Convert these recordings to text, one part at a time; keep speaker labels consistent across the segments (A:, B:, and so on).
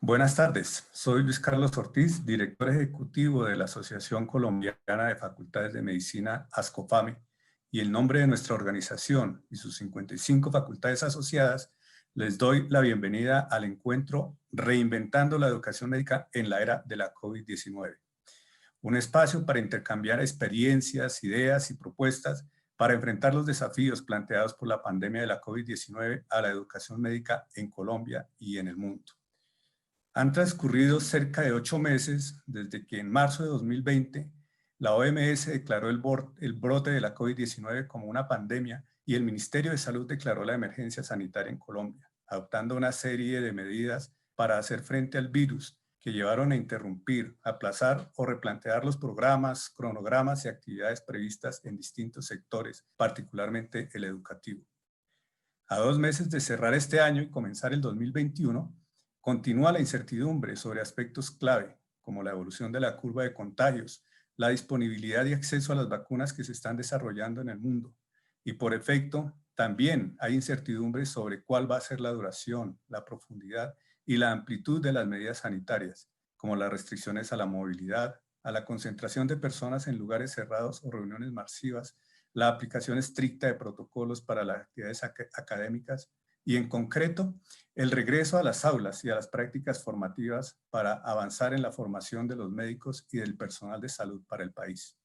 A: Buenas tardes, soy Luis Carlos Ortiz, director ejecutivo de la Asociación Colombiana de Facultades de Medicina, ASCOFAME, y en nombre de nuestra organización y sus 55 facultades asociadas, les doy la bienvenida al encuentro Reinventando la Educación Médica en la Era de la COVID-19. Un espacio para intercambiar experiencias, ideas y propuestas para enfrentar los desafíos planteados por la pandemia de la COVID-19 a la educación médica en Colombia y en el mundo. Han transcurrido cerca de 8 meses desde que en marzo de 2020 la OMS declaró el brote de la COVID-19 como una pandemia y el Ministerio de Salud declaró la emergencia sanitaria en Colombia, adoptando una serie de medidas para hacer frente al virus que llevaron a interrumpir, aplazar o replantear los programas, cronogramas y actividades previstas en distintos sectores, particularmente el educativo. A 2 meses de cerrar este año y comenzar el 2021, continúa la incertidumbre sobre aspectos clave, como la evolución de la curva de contagios, la disponibilidad y acceso a las vacunas que se están desarrollando en el mundo. Y por efecto, también hay incertidumbre sobre cuál va a ser la duración, la profundidad y la amplitud de las medidas sanitarias, como las restricciones a la movilidad, a la concentración de personas en lugares cerrados o reuniones masivas, la aplicación estricta de protocolos para las actividades académicas y, en concreto, el regreso a las aulas y a las prácticas formativas para avanzar en la formación de los médicos y del personal de salud para el país.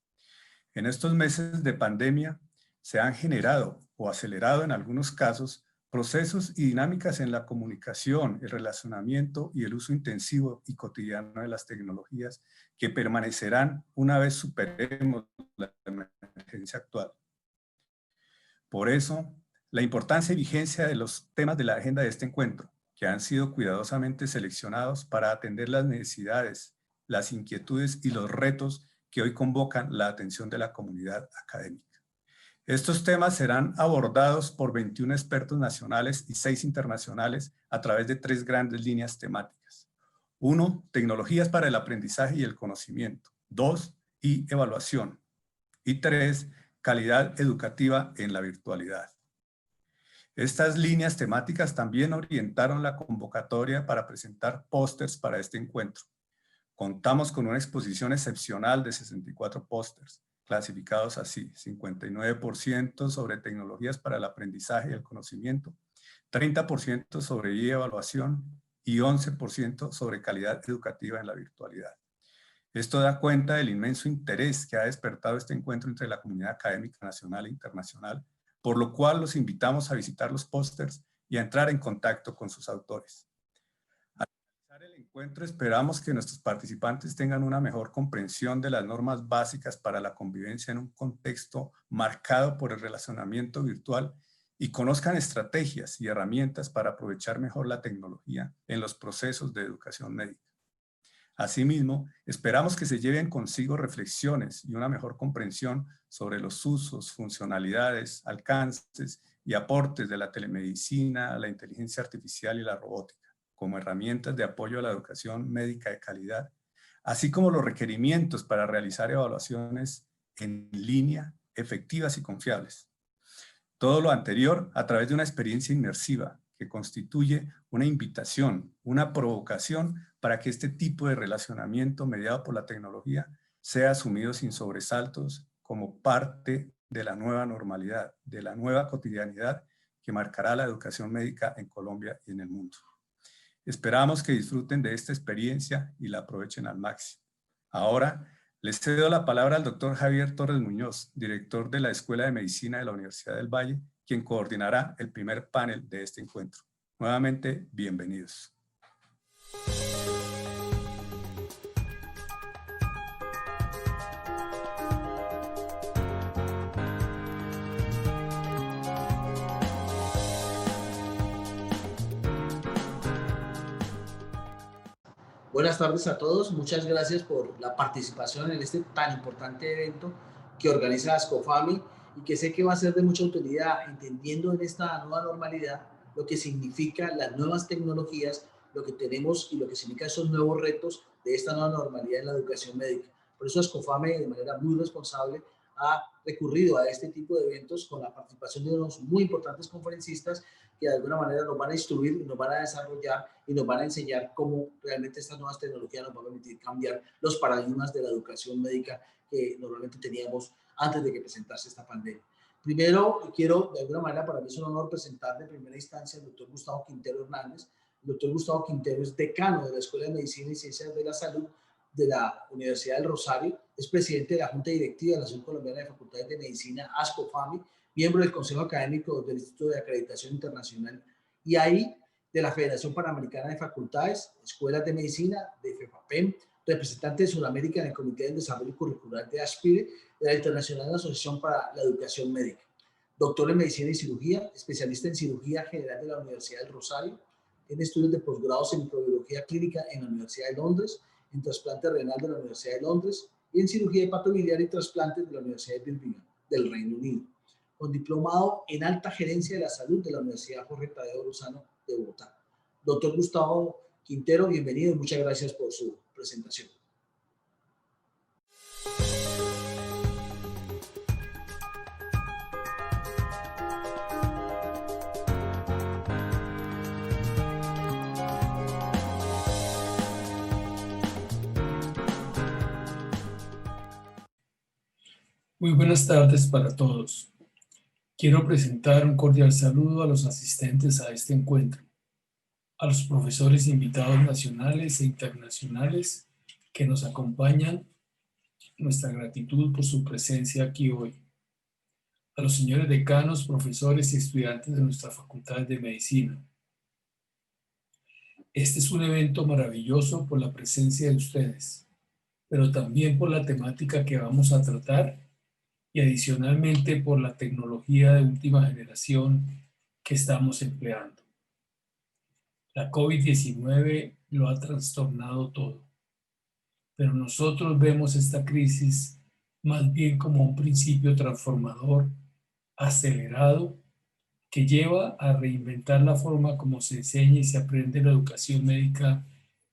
A: En estos meses de pandemia se han generado o acelerado en algunos casos procesos y dinámicas en la comunicación, el relacionamiento y el uso intensivo y cotidiano de las tecnologías que permanecerán una vez superemos la emergencia actual. Por eso, la importancia y vigencia de los temas de la agenda de este encuentro, que han sido cuidadosamente seleccionados para atender las necesidades, las inquietudes y los retos que hoy convocan la atención de la comunidad académica. Estos temas serán abordados por 21 expertos nacionales y 6 internacionales a través de 3 grandes líneas temáticas. 1, tecnologías para el aprendizaje y el conocimiento. 2, evaluación. Y 3, calidad educativa en la virtualidad. Estas líneas temáticas también orientaron la convocatoria para presentar pósters para este encuentro. Contamos con una exposición excepcional de 64 pósters, clasificados así: 59% sobre tecnologías para el aprendizaje y el conocimiento, 30% sobre evaluación y 11% sobre calidad educativa en la virtualidad. Esto da cuenta del inmenso interés que ha despertado este encuentro entre la comunidad académica nacional e internacional, por lo cual los invitamos a visitar los pósters y a entrar en contacto con sus autores. Al finalizar el encuentro, esperamos que nuestros participantes tengan una mejor comprensión de las normas básicas para la convivencia en un contexto marcado por el relacionamiento virtual y conozcan estrategias y herramientas para aprovechar mejor la tecnología en los procesos de educación médica. Asimismo, esperamos que se lleven consigo reflexiones y una mejor comprensión sobre los usos, funcionalidades, alcances y aportes de la telemedicina, la inteligencia artificial y la robótica como herramientas de apoyo a la educación médica de calidad, así como los requerimientos para realizar evaluaciones en línea efectivas y confiables. Todo lo anterior a través de una experiencia inmersiva que constituye una invitación, una provocación para que este tipo de relacionamiento mediado por la tecnología sea asumido sin sobresaltos como parte de la nueva normalidad, de la nueva cotidianidad que marcará la educación médica en Colombia y en el mundo. Esperamos que disfruten de esta experiencia y la aprovechen al máximo. Ahora les cedo la palabra al doctor Javier Torres Muñoz, director de la Escuela de Medicina de la Universidad del Valle, quien coordinará el primer panel de este encuentro. Nuevamente, bienvenidos.
B: Buenas tardes a todos, muchas gracias por la participación en este tan importante evento que organiza ASCOFAME y que sé que va a ser de mucha utilidad, entendiendo en esta nueva normalidad lo que significa las nuevas tecnologías, lo que tenemos y lo que significa esos nuevos retos de esta nueva normalidad en la educación médica. Por eso ASCOFAME, de manera muy responsable, ha recurrido a este tipo de eventos con la participación de unos muy importantes conferencistas que de alguna manera nos van a instruir, nos van a desarrollar y nos van a enseñar cómo realmente estas nuevas tecnologías nos van a permitir cambiar los paradigmas de la educación médica que normalmente teníamos antes de que presentase esta pandemia. Primero, quiero, de alguna manera, para mí es un honor presentar de primera instancia al doctor Gustavo Quintero Hernández. El doctor Gustavo Quintero es decano de la Escuela de Medicina y Ciencias de la Salud de la Universidad del Rosario, es presidente de la Junta Directiva de la Asociación Colombiana de Facultades de Medicina, ASCOFAMI, miembro del Consejo Académico del Instituto de Acreditación Internacional y ahí de la Federación Panamericana de Facultades, Escuelas de Medicina, de FEFAPEM, representante de Sudamérica en el Comité de Desarrollo Curricular de ASPIRE, de la Internacional Asociación para la Educación Médica. Doctor en Medicina y Cirugía, especialista en Cirugía General de la Universidad del Rosario, tiene estudios de posgrados en microbiología clínica en la Universidad de Londres, en trasplante renal de la Universidad de Londres y en cirugía hepatobiliar y trasplantes de la Universidad de Birmingham, del Reino Unido, con diplomado en alta gerencia de la salud de la Universidad Jorge Tadeo Lozano de Bogotá. Doctor Gustavo Quintero, bienvenido y muchas gracias por su presentación.
C: Muy buenas tardes para todos. Quiero presentar un cordial saludo a los asistentes a este encuentro, a los profesores invitados nacionales e internacionales que nos acompañan, nuestra gratitud por su presencia aquí hoy, a los señores decanos, profesores y estudiantes de nuestra Facultad de Medicina. Este es un evento maravilloso por la presencia de ustedes, pero también por la temática que vamos a tratar y adicionalmente por la tecnología de última generación que estamos empleando. La COVID-19 lo ha trastornado todo, pero nosotros vemos esta crisis más bien como un principio transformador, acelerado, que lleva a reinventar la forma como se enseña y se aprende la educación médica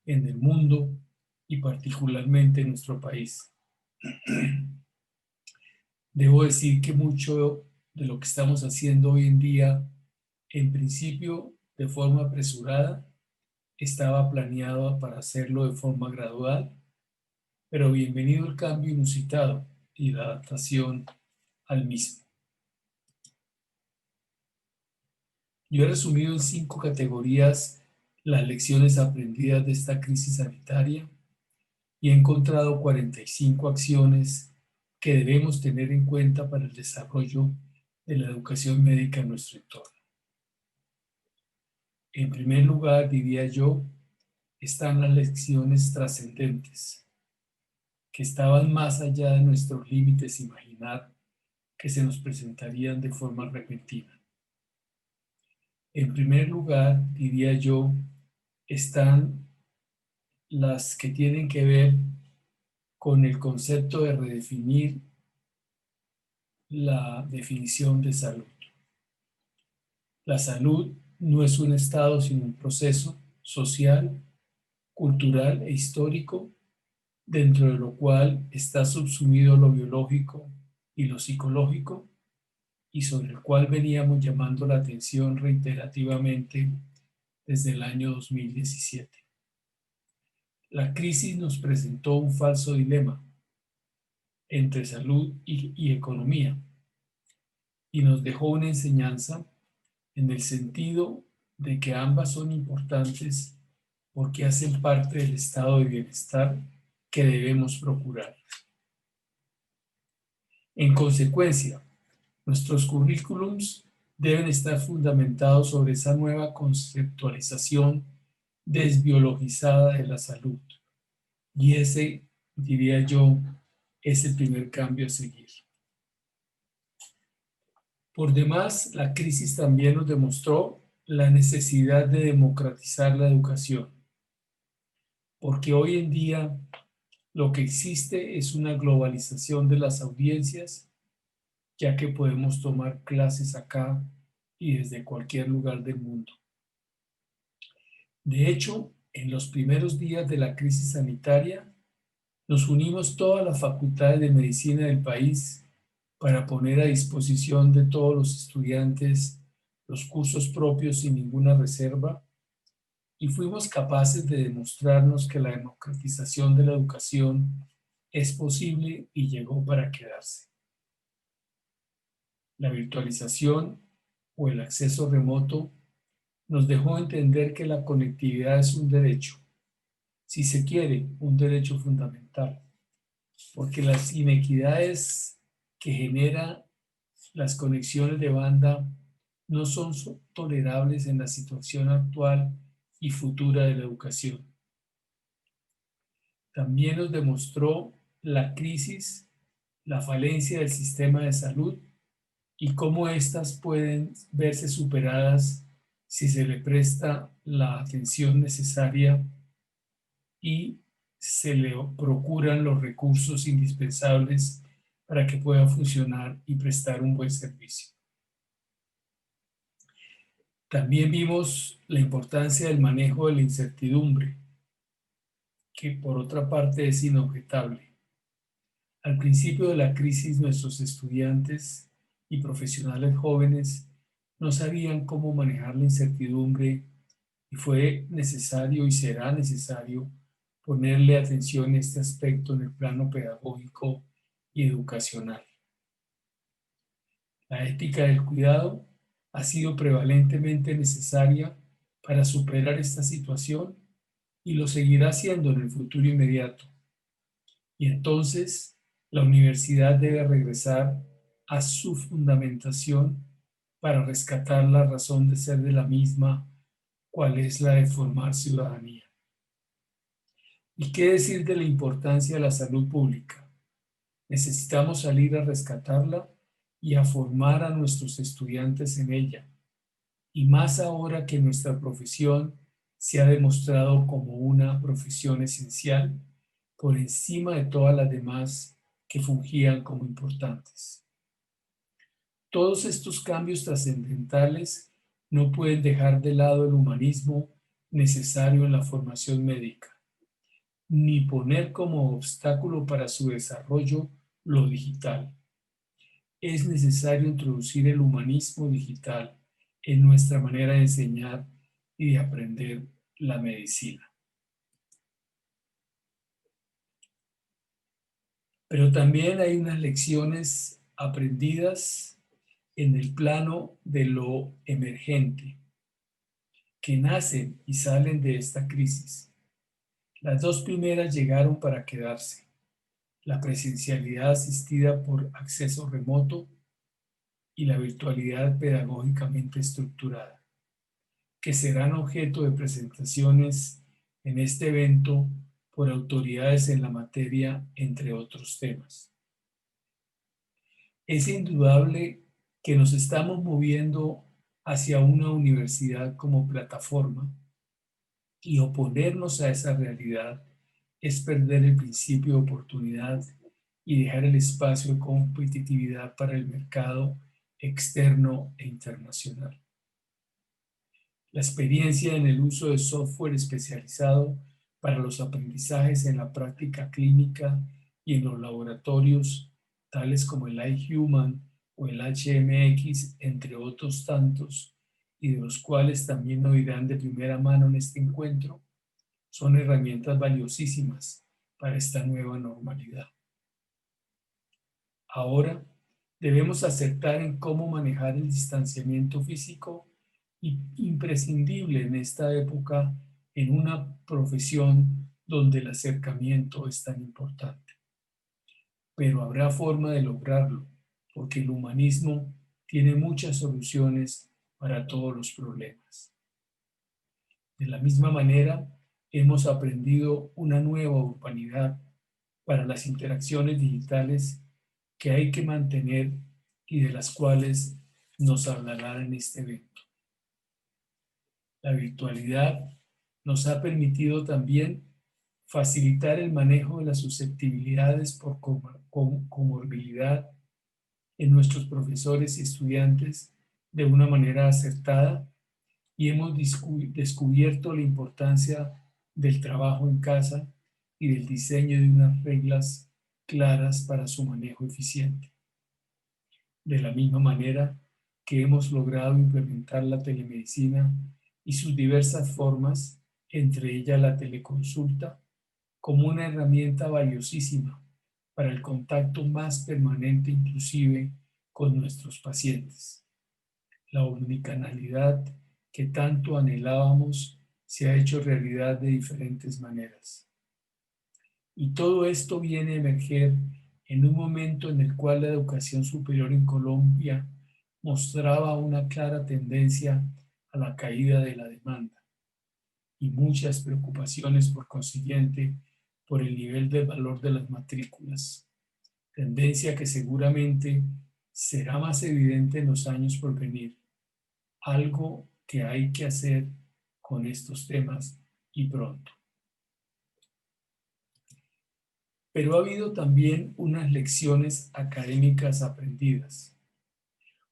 C: en el mundo y particularmente en nuestro país. Debo decir que mucho de lo que estamos haciendo hoy en día, en principio de forma apresurada, estaba planeado para hacerlo de forma gradual, pero bienvenido el cambio inusitado y la adaptación al mismo. Yo he resumido en 5 categorías las lecciones aprendidas de esta crisis sanitaria y he encontrado 45 acciones que debemos tener en cuenta para el desarrollo de la educación médica en nuestro entorno. En primer lugar, diría yo, están las lecciones trascendentes, que estaban más allá de nuestros límites imaginar que se nos presentarían de forma repentina. En primer lugar, diría yo, están las que tienen que ver con el concepto de redefinir la definición de salud. La salud no es un estado, sino un proceso social, cultural e histórico, dentro de lo cual está subsumido lo biológico y lo psicológico, y sobre el cual veníamos llamando la atención reiterativamente desde el año 2017. La crisis nos presentó un falso dilema entre salud y economía, y nos dejó una enseñanza en el sentido de que ambas son importantes porque hacen parte del estado de bienestar que debemos procurar. En consecuencia, nuestros currículums deben estar fundamentados sobre esa nueva conceptualización desbiologizada de la salud. Y ese, diría yo, es el primer cambio a seguir. Por demás, la crisis también nos demostró la necesidad de democratizar la educación, porque hoy en día lo que existe es una globalización de las audiencias, ya que podemos tomar clases acá y desde cualquier lugar del mundo. De hecho, en los primeros días de la crisis sanitaria, nos unimos todas las facultades de medicina del país para poner a disposición de todos los estudiantes los cursos propios sin ninguna reserva, y fuimos capaces de demostrarnos que la democratización de la educación es posible y llegó para quedarse. La virtualización o el acceso remoto nos dejó entender que la conectividad es un derecho, si se quiere, un derecho fundamental, porque las inequidades que genera las conexiones de banda no son tolerables en la situación actual y futura de la educación. También nos demostró la crisis, la falencia del sistema de salud y cómo éstas pueden verse superadas si se le presta la atención necesaria y se le procuran los recursos indispensables para que pueda funcionar y prestar un buen servicio. También vimos la importancia del manejo de la incertidumbre, que por otra parte es inobjetable. Al principio de la crisis, nuestros estudiantes y profesionales jóvenes no sabían cómo manejar la incertidumbre y fue necesario y será necesario ponerle atención a este aspecto en el plano pedagógico y educacional. La ética del cuidado ha sido prevalentemente necesaria para superar esta situación y lo seguirá siendo en el futuro inmediato. Y entonces la universidad debe regresar a su fundamentación para rescatar la razón de ser de la misma, cuál es la de formar ciudadanía. ¿Y qué decir de la importancia de la salud pública? Necesitamos salir a rescatarla y a formar a nuestros estudiantes en ella, y más ahora que nuestra profesión se ha demostrado como una profesión esencial por encima de todas las demás que fungían como importantes. Todos estos cambios trascendentales no pueden dejar de lado el humanismo necesario en la formación médica, ni poner como obstáculo para su desarrollo lo digital. Es necesario introducir el humanismo digital en nuestra manera de enseñar y de aprender la medicina. Pero también hay unas lecciones aprendidas en el plano de lo emergente, que nacen y salen de esta crisis. Las dos primeras llegaron para quedarse: la presencialidad asistida por acceso remoto y la virtualidad pedagógicamente estructurada, que serán objeto de presentaciones en este evento por autoridades en la materia, entre otros temas. Es indudable que nos estamos moviendo hacia una universidad como plataforma, y oponernos a esa realidad es perder el principio de oportunidad y dejar el espacio de competitividad para el mercado externo e internacional. La experiencia en el uso de software especializado para los aprendizajes en la práctica clínica y en los laboratorios, tales como el iHuman o el HMX, entre otros tantos, y de los cuales también oirán de primera mano en este encuentro, son herramientas valiosísimas para esta nueva normalidad. Ahora debemos acertar en cómo manejar el distanciamiento físico, imprescindible en esta época en una profesión donde el acercamiento es tan importante. Pero habrá forma de lograrlo, porque el humanismo tiene muchas soluciones para todos los problemas. De la misma manera, hemos aprendido una nueva urbanidad para las interacciones digitales que hay que mantener y de las cuales nos hablará en este evento. La virtualidad nos ha permitido también facilitar el manejo de las susceptibilidades por comorbilidad en nuestros profesores y estudiantes de una manera acertada, y hemos descubierto la importancia del trabajo en casa y del diseño de unas reglas claras para su manejo eficiente. de la misma manera que hemos logrado implementar la telemedicina y sus diversas formas, entre ellas la teleconsulta, como una herramienta valiosísima para el contacto más permanente inclusive con nuestros pacientes. La omnicanalidad que tanto anhelábamos se ha hecho realidad de diferentes maneras. Y todo esto viene a emerger en un momento en el cual la educación superior en Colombia mostraba una clara tendencia a la caída de la demanda y muchas preocupaciones por consiguiente por el nivel del valor de las matrículas, tendencia que seguramente será más evidente en los años por venir, algo que hay que hacer con estos temas y pronto. Pero ha habido también unas lecciones académicas aprendidas,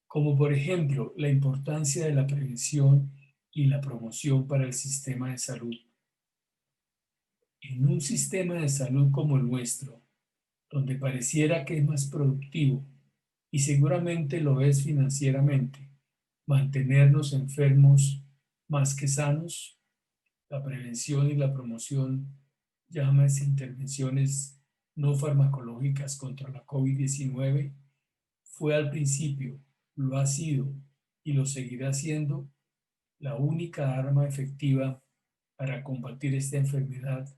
C: como por ejemplo la importancia de la prevención y la promoción para el sistema de salud. En un sistema de salud como el nuestro, donde pareciera que es más productivo, y seguramente lo es financieramente, mantenernos enfermos más que sanos, la prevención y la promoción, llámese intervenciones no farmacológicas contra la COVID-19, fue al principio, lo ha sido y lo seguirá siendo la única arma efectiva para combatir esta enfermedad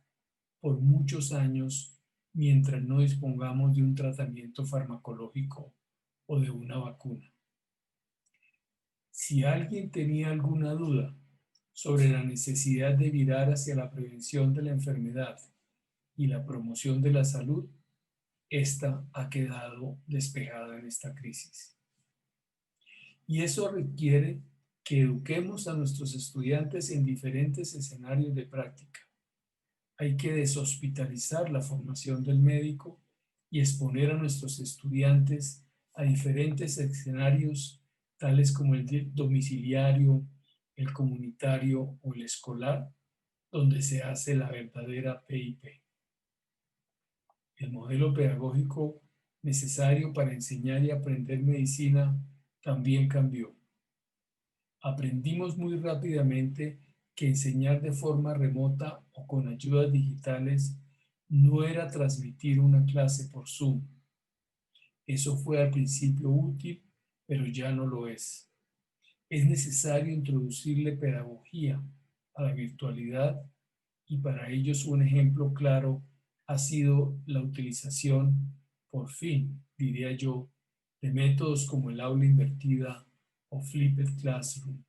C: por muchos años mientras no dispongamos de un tratamiento farmacológico o de una vacuna. Si alguien tenía alguna duda sobre la necesidad de virar hacia la prevención de la enfermedad y la promoción de la salud, esta ha quedado despejada en esta crisis. Y eso requiere que eduquemos a nuestros estudiantes en diferentes escenarios de práctica. Hay que deshospitalizar la formación del médico y exponer a nuestros estudiantes a diferentes escenarios, tales como el domiciliario, el comunitario o el escolar, donde se hace la verdadera PIP. El modelo pedagógico necesario para enseñar y aprender medicina también cambió. Aprendimos muy rápidamente que enseñar de forma remota o con ayudas digitales no era transmitir una clase por Zoom. Eso fue al principio útil, pero ya no lo es. Es necesario introducirle pedagogía a la virtualidad y para ellos un ejemplo claro ha sido la utilización, por fin, diría yo, de métodos como el aula invertida o Flipped Classroom.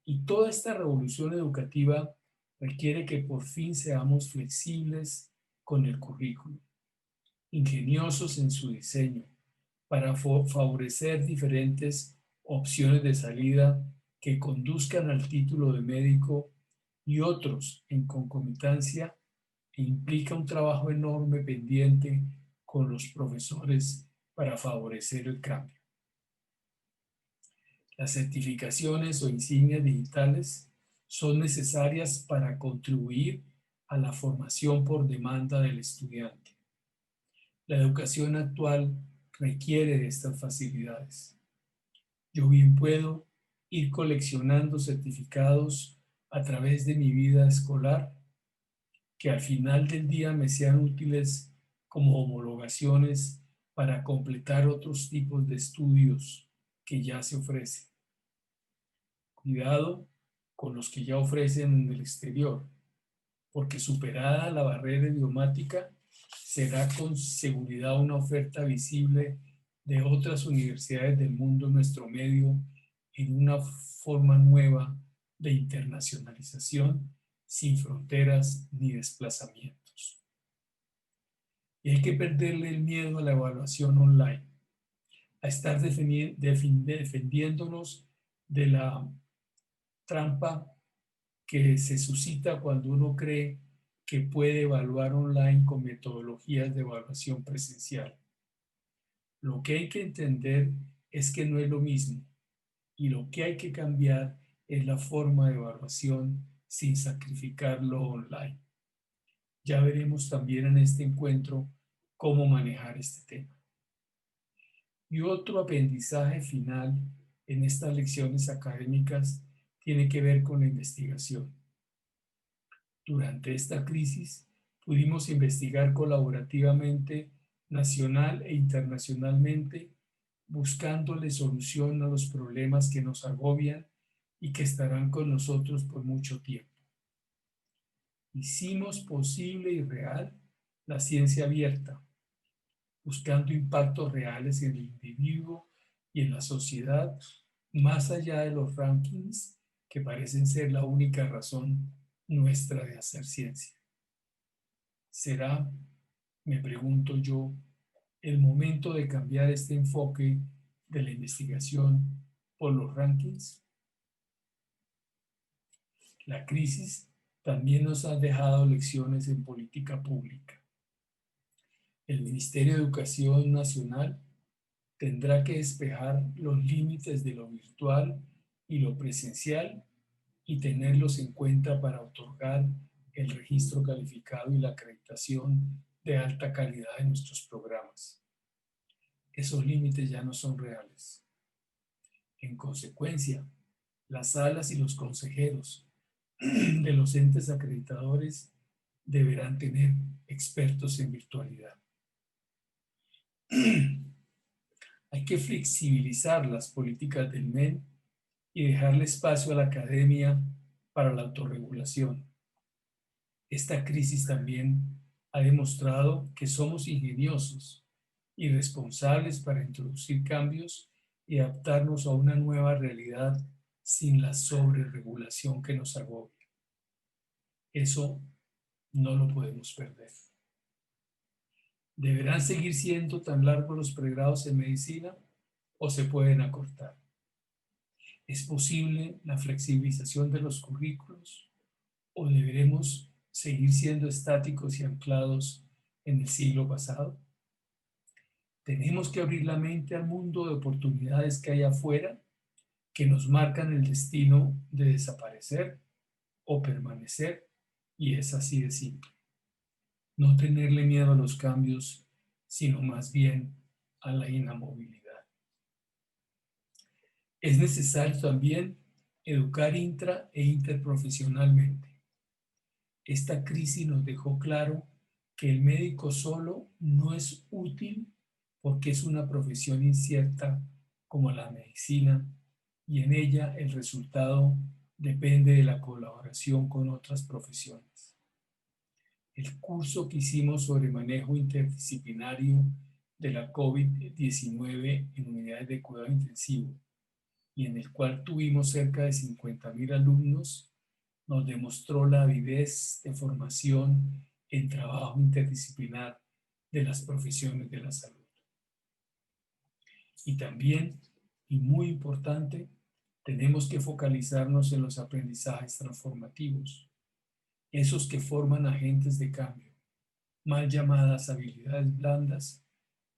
C: Y toda esta revolución educativa requiere que por fin seamos flexibles con el currículo, ingeniosos en su diseño, para favorecer diferentes opciones de salida que conduzcan al título de médico y otros en concomitancia, e implica un trabajo enorme pendiente con los profesores para favorecer el cambio. Las certificaciones o insignias digitales son necesarias para contribuir a la formación por demanda del estudiante. La educación actual requiere de estas facilidades. Yo bien puedo ir coleccionando certificados a través de mi vida escolar que al final del día me sean útiles como homologaciones para completar otros tipos de estudios que ya se ofrecen. Cuidado con los que ya ofrecen en el exterior, porque superada la barrera idiomática, será con seguridad una oferta visible de otras universidades del mundo en nuestro medio en una forma nueva de internacionalización sin fronteras ni desplazamientos. Y hay que perderle el miedo a la evaluación online, a estar defendiéndonos de la trampa que se suscita cuando uno cree que puede evaluar online con metodologías de evaluación presencial. Lo que hay que entender es que no es lo mismo y lo que hay que cambiar es la forma de evaluación sin sacrificar lo online. Ya veremos también en este encuentro cómo manejar este tema. Y otro aprendizaje final en estas lecciones académicas tiene que ver con la investigación. Durante esta crisis pudimos investigar colaborativamente, nacional e internacionalmente, buscándole solución a los problemas que nos agobian y que estarán con nosotros por mucho tiempo. Hicimos posible y real la ciencia abierta, buscando impactos reales en el individuo y en la sociedad, más allá de los rankings que parecen ser la única razón nuestra de hacer ciencia. ¿Será, me pregunto yo, el momento de cambiar este enfoque de la investigación por los rankings? La crisis también nos ha dejado lecciones en política pública. El Ministerio de Educación Nacional tendrá que despejar los límites de lo virtual y lo presencial y tenerlos en cuenta para otorgar el registro calificado y la acreditación de alta calidad de nuestros programas. Esos límites ya no son reales. En consecuencia, las salas y los consejeros de los entes acreditadores deberán tener expertos en virtualidad. Hay que flexibilizar las políticas del MEN y dejarle espacio a la academia para la autorregulación. Esta crisis también ha demostrado que somos ingeniosos y responsables para introducir cambios y adaptarnos a una nueva realidad sin la sobreregulación que nos agobia. Eso no lo podemos perder. ¿Deberán seguir siendo tan largos los pregrados en medicina o se pueden acortar? ¿Es posible la flexibilización de los currículos o deberemos seguir siendo estáticos y anclados en el siglo pasado? Tenemos que abrir la mente al mundo de oportunidades que hay afuera que nos marcan el destino de desaparecer o permanecer, y es así de simple. No tenerle miedo a los cambios, sino más bien a la inamovilidad. Es necesario también educar intra e interprofesionalmente. Esta crisis nos dejó claro que el médico solo no es útil porque es una profesión incierta como la medicina y en ella el resultado depende de la colaboración con otras profesiones. El curso que hicimos sobre manejo interdisciplinario de la COVID-19 en unidades de cuidado intensivo y en el cual tuvimos cerca de 50,000 alumnos, nos demostró la avidez de formación en trabajo interdisciplinar de las profesiones de la salud. Y también, y muy importante, tenemos que focalizarnos en los aprendizajes transformativos, esos que forman agentes de cambio, mal llamadas habilidades blandas,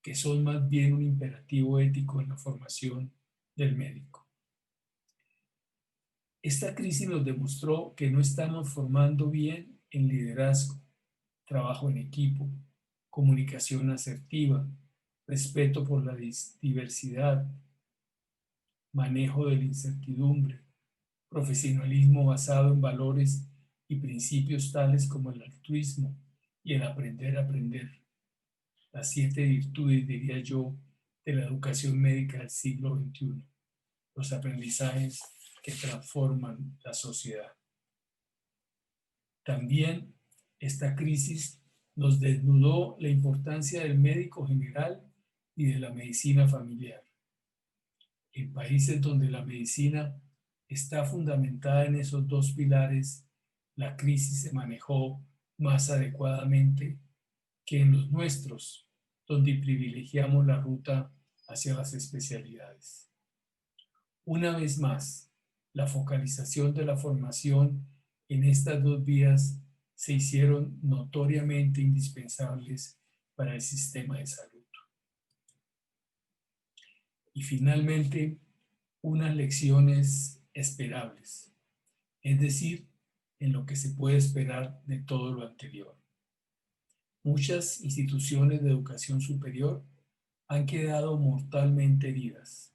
C: que son más bien un imperativo ético en la formación del médico. Esta crisis nos demostró que no estamos formando bien en liderazgo, trabajo en equipo, comunicación asertiva, respeto por la diversidad, manejo de la incertidumbre, profesionalismo basado en valores y principios tales como el altruismo y el aprender a aprender. Las 7 virtudes, diría yo, de la educación médica del siglo XXI. Los aprendizajes que transforman la sociedad. También esta crisis nos desnudó la importancia del médico general y de la medicina familiar. En países donde la medicina está fundamentada en esos dos pilares, la crisis se manejó más adecuadamente que en los nuestros, donde privilegiamos la ruta hacia las especialidades. Una vez más, la focalización de la formación en estas dos vías se hicieron notoriamente indispensables para el sistema de salud. Y finalmente, unas lecciones esperables, es decir, en lo que se puede esperar de todo lo anterior. Muchas instituciones de educación superior han quedado mortalmente heridas.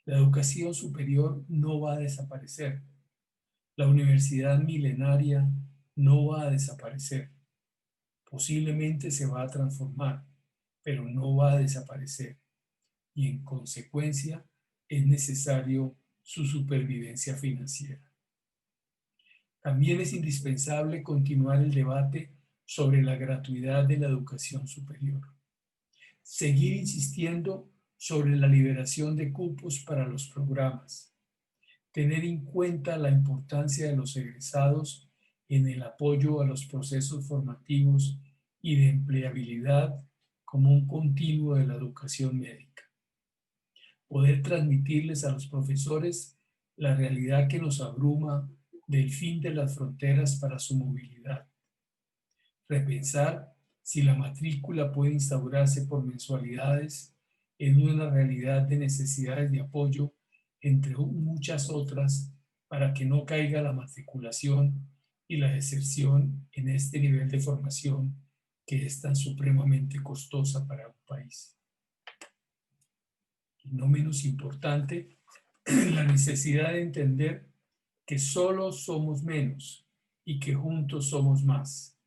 C: La educación superior no va a desaparecer. La universidad milenaria no va a desaparecer. Posiblemente se va a transformar, pero no va a desaparecer. Y en consecuencia es necesario su supervivencia financiera. También es indispensable continuar el debate sobre la gratuidad de la educación superior. Seguir insistiendo sobre la liberación de cupos para los programas. Tener en cuenta la importancia de los egresados en el apoyo a los procesos formativos y de empleabilidad como un continuo de la educación médica. Poder transmitirles a los profesores la realidad que nos abruma del fin de las fronteras para su movilidad. Repensar si la matrícula puede instaurarse por mensualidades en una realidad de necesidades de apoyo, entre muchas otras, para que no caiga la matriculación y la deserción en este nivel de formación que es tan supremamente costosa para un país. Y no menos importante, la necesidad de entender que solo somos menos y que juntos somos más.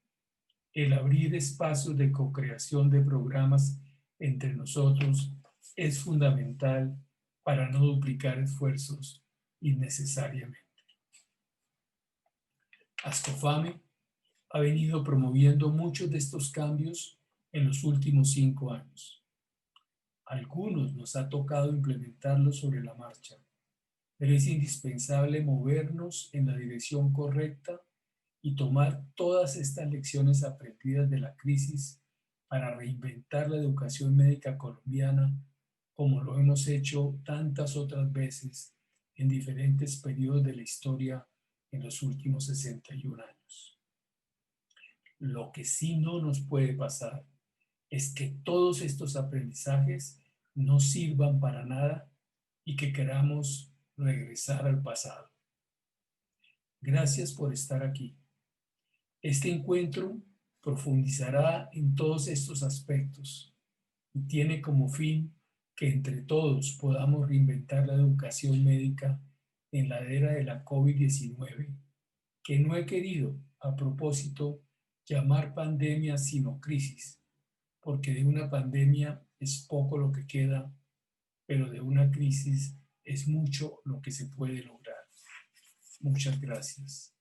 C: El abrir espacios de co-creación de programas entre nosotros es fundamental para no duplicar esfuerzos innecesariamente. Ascofame ha venido promoviendo muchos de estos cambios en los últimos 5 años. Algunos nos ha tocado implementarlos sobre la marcha, pero es indispensable movernos en la dirección correcta y tomar todas estas lecciones aprendidas de la crisis para reinventar la educación médica colombiana como lo hemos hecho tantas otras veces en diferentes periodos de la historia en los últimos 61 años. Lo que sí no nos puede pasar es que todos estos aprendizajes no sirvan para nada y que queramos regresar al pasado. Gracias por estar aquí. Este encuentro profundizará en todos estos aspectos y tiene como fin que entre todos podamos reinventar la educación médica en la era de la COVID-19, que no he querido, a propósito, llamar pandemia sino crisis, porque de una pandemia es poco lo que queda, pero de una crisis es mucho lo que se puede lograr. Muchas gracias.